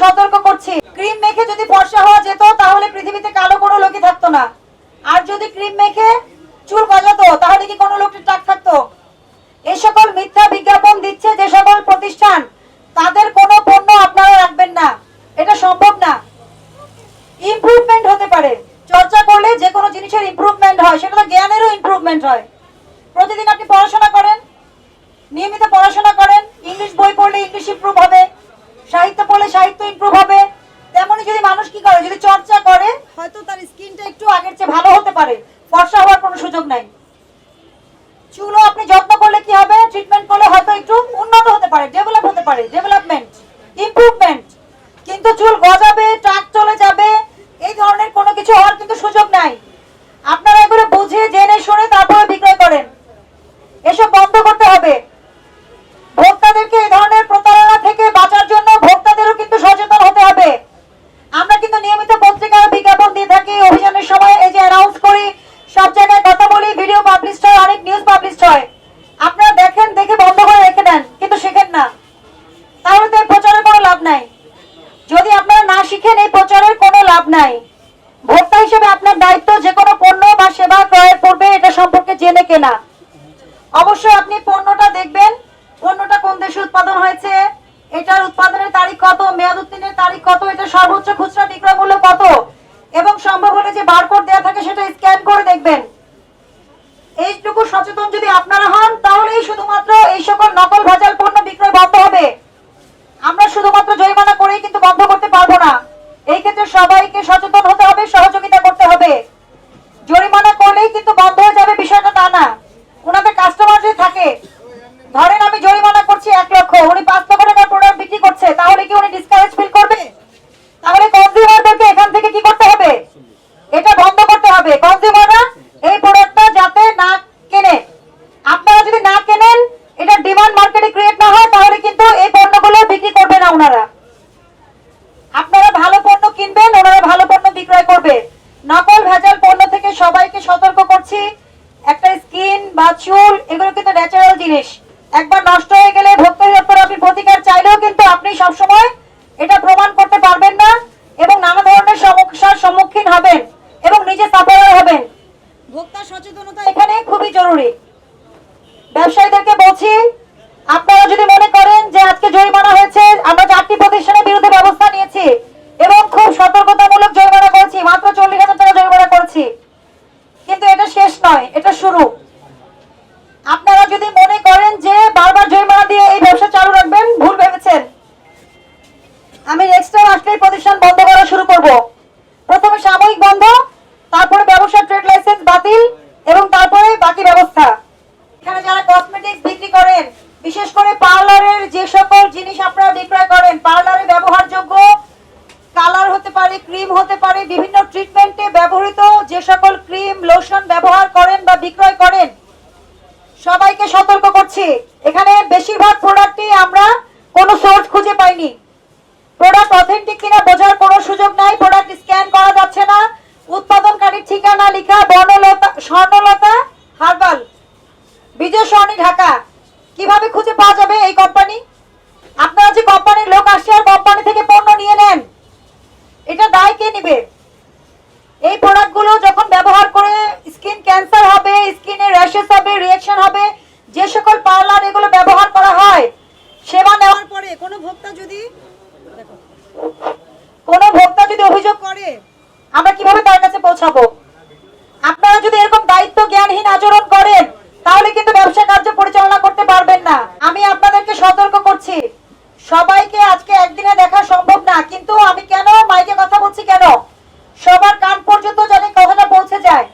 সতর্ক করছি, ক্রিম মেখে যদি ফর্সা হওয়া যেত তাহলে পৃথিবীতে কালো কোনো লোকই থাকতো না। আর যদি ক্রিম মেখে চুল গজাতো তাহলে কি কোনো লোকটি টাক থাকতো? এই সকল মিথ্যা বিজ্ঞাপন দিচ্ছে যে সকল প্রতিষ্ঠান, তাদের কোনো পণ্য আপনারা রাখবেন না, এটা সম্ভব না। ইমপ্রুভমেন্ট হতে পারে, চর্চা করলে যে কোনো জিনিসের ইমপ্রুভমেন্ট হয়, সেটা তো জ্ঞানেরও ইমপ্রুভমেন্ট হয়। প্রতিদিন আপনি পড়াশোনা করেন, নিয়মিত পড়াশোনা করেন, ইংলিশ বই পড়লে ইংলিশ ইমপ্রুভ হবে, সাহিত্য পড়লে সাহিত্য ইমপ্রুভ হবে। তেমনি যদি মানুষ কি করে, যদি চর্চা করে, হয়তো তার স্কিনটা একটু আগের চেয়ে ভালো হতে পারে, ফর্সা হওয়ার কোনো সুযোগ নাই। চুলও আপনি যত্ন করলে কি হবে, ট্রিটমেন্ট করলে হয়তো একটু উন্নত হতে পারে, ডেভেলপ হতে পারে, ডেভেলপমেন্ট, ইমপ্রুভমেন্ট। কিন্তু চুল গজাবে, টাক চলে যাবে, এই ধরনের কোনো কিছু হওয়ার কিন্তু সুযোগ নাই। আপনারা এগুলো বুঝে জেনে শুনে তারপরে বিক্রয় করেন, এসব বন্ধ করতে হবে। ভোক্তাদেরকে এই ধরনের প্রতারণা থেকে বাঁচার জন্য ভোক্তাদেরও কিন্তু সচেতন হতে হবে। আমরা কিন্তু নিয়মিত পত্রিকায় বিজ্ঞাপন দিয়ে থাকি, অভিযানের সময় এই যে অ্যানাউন্স করি, সব জায়গায় কথা বলি, ভিডিও পাবলিশ হয়, অনেক নিউজ পাবলিশ হয়। আপনারা দেখেন, দেখে বন্ধ করে রেখে দেন, কিন্তু শেখেন না, তাহলে তো এই প্রচারের কোনো লাভ নাই। যদি আপনারা না শিখেন, এই প্রচারের কোনো লাভ নাই। ভোক্তা হিসেবে আপনার দায়িত্ব যে কোনো পণ্য বা সেবা ক্রয়ের পূর্বে এটা সম্পর্কে জেনে কেনা। অবশ্যই আপনি পণ্যটা দেখবেন, পণ্যটা কোন দেশে উৎপাদন হয়েছে, এটার উৎপাদনের তারিখ কত, মেয়াদ উত্তীর্ণের তারিখ কত, এটা সর্বোচ্চ খুচরা বিক্রয় মূল্য কত, এবং সম্ভব হলে যে বারকোড দেওয়া থাকে সেটা স্ক্যান করে দেখবেন। এইটুকু সচেতন যদি আপনারা হন, তাহলেই শুধুমাত্র এই সকল নকল ভেজাল পণ্য বিক্রয় বন্ধ হবে। আমরা শুধুমাত্র জরিমানা করেই কিন্তু বন্ধ করতে পারবো না। এই ক্ষেত্রে সবাইকে সচেতন হতে হবে, সহযোগিতা করতে হবে। জরিমানা করলেই কিন্তু বন্ধ হয়ে যাবে বিষয়টা তা না। ওনাদের কাস্টমার যে থাকে, ধরেন আমি জরিমানা করছি 1 লক্ষ, উনি 5 লক্ষ টাকার প্রোডাক্ট বিক্রি করছে, তাহলে কি উনি ডিসকারেজ ফিল করবে? তাহলে কনজিউমারদেরকে এখান থেকে কি করতে হবে, এটা বন্ধ করতে হবে। কনজিউমাররা এই প্রোডাক্টটা যাতে না কেনে। আপনারা যদি না কেনেন, এটা ডিমান্ড মার্কেটে ক্রিয়েট না হয়, তাহলে কিন্তু এই পণ্যগুলো বিক্রি করবে না ওনারা। আপনারা ভালো পণ্য কিনবেন, ওনারা ভালো পণ্য বিক্রয় করবে। নকল ভেজাল পণ্য থেকে সবাইকে সতর্ক করছি। একটা স্কিন বা চুল, এগুলো কিন্তু ন্যাচারাল জিনিস, একবার নষ্ট হয়ে গেলে ভোক্তা অধিদপ্তর আপনি প্রতিকার চাইলেও কিন্তু আপনি সবসময় এটা প্রমাণ করতে পারবেন না, এবং নানা ধরনের সমস্যার সম্মুখীন হবেন এবং নিজে সাফারার হবেন। ভোক্তা সচেতনতা এখানে খুবই জরুরি। ব্যবসায়ীদেরকে বলছি, আপনারা যদি মনে করেন যে আজকে জরিমানা হয়েছে, আমরা 4টি প্রতিষ্ঠানের বিরুদ্ধে ব্যবস্থা নিয়েছি এবং খুব সতর্কতামূলক জরিমানা করেছি, মাত্র 40,000 টাকা জরিমানা করেছি, কিন্তু এটা শেষ নয়, এটা শুরু। আপনারা যদি মনে করেন যে বারবার জরিমানা দিয়ে এই ব্যবসা চালু রাখবেন, ভুল ভেবেছেন। আমি নেক্সট টাইম আসলে প্রতিষ্ঠান বন্ধ করা শুরু করব। প্রথমে সাময়িক বন্ধ, তারপরে ব্যবসা ট্রেড লাইসেন্স বাতিল, এবং তারপরে বাকি ব্যবস্থা। এখানে যারা কসমেটিক্স বিক্রি করেন, বিশেষ করে পার্লারের যে সকল জিনিস আপনারা বিক্রয় করেন, পার্লারে ব্যবহারযোগ্য কালার হতে পারে, ক্রিম হতে পারে, বিভিন্ন ট্রিটমেন্টে ব্যবহৃত যে সকল ক্রিম, লোশন ব্যবহার করেন বা বিক্রয় করেন, সবাইকে সতর্ক করছি। এখানে বেশিরভাগ প্রোডাক্টই আমরা কোনো সোর্স খুঁজে পাইনি। প্রোডাক্ট অথেন্টিক কিনা বোঝার কোনো সুযোগ নাই, প্রোডাক্ট স্ক্যান করা যাচ্ছে না, উৎপাদনকারীর ঠিকানা লেখা বর্ণলতা, স্বর্ণলতা হার্বাল, বিজয় সরণি, ঢাকা। কিভাবে খুঁজে পাওয়া যাবে এই কোম্পানি? আপনারা যে কোম্পানির লোক আসছে আর কোম্পানি থেকে পণ্য নিয়ে নেন, এটা দায় কে নিবে? এই প্রোডাক্টগুলো যখন ব্যবহার করে স্কিন ক্যান্সার হবে, স্কিনে র্যাশেস হবে, রিঅ্যাকশন হবে, যে সকল পার্লার এগুলো ব্যবহার করা হয়, সেবা নেওয়ার পরে কোনো ভোক্তা যদি অভিযোগ করে, আমরা কিভাবে তার কাছে পৌঁছাবো? আপনারা যদি এরকম দায়িত্ব জ্ঞানহীন আচরণ করেন, তাহলে কিন্তু ব্যবসা কার্য পরিচালনা করতে পারবেন না। আমি আপনাদেরকে সতর্ক করছি, সবাইকে আজকে একদিনে দেখা সম্ভব না, কিন্তু আমি কেন মাইকে কথা বলছি, কেন সবার কান পর্যন্ত যেন কথাটা পৌঁছে যায়।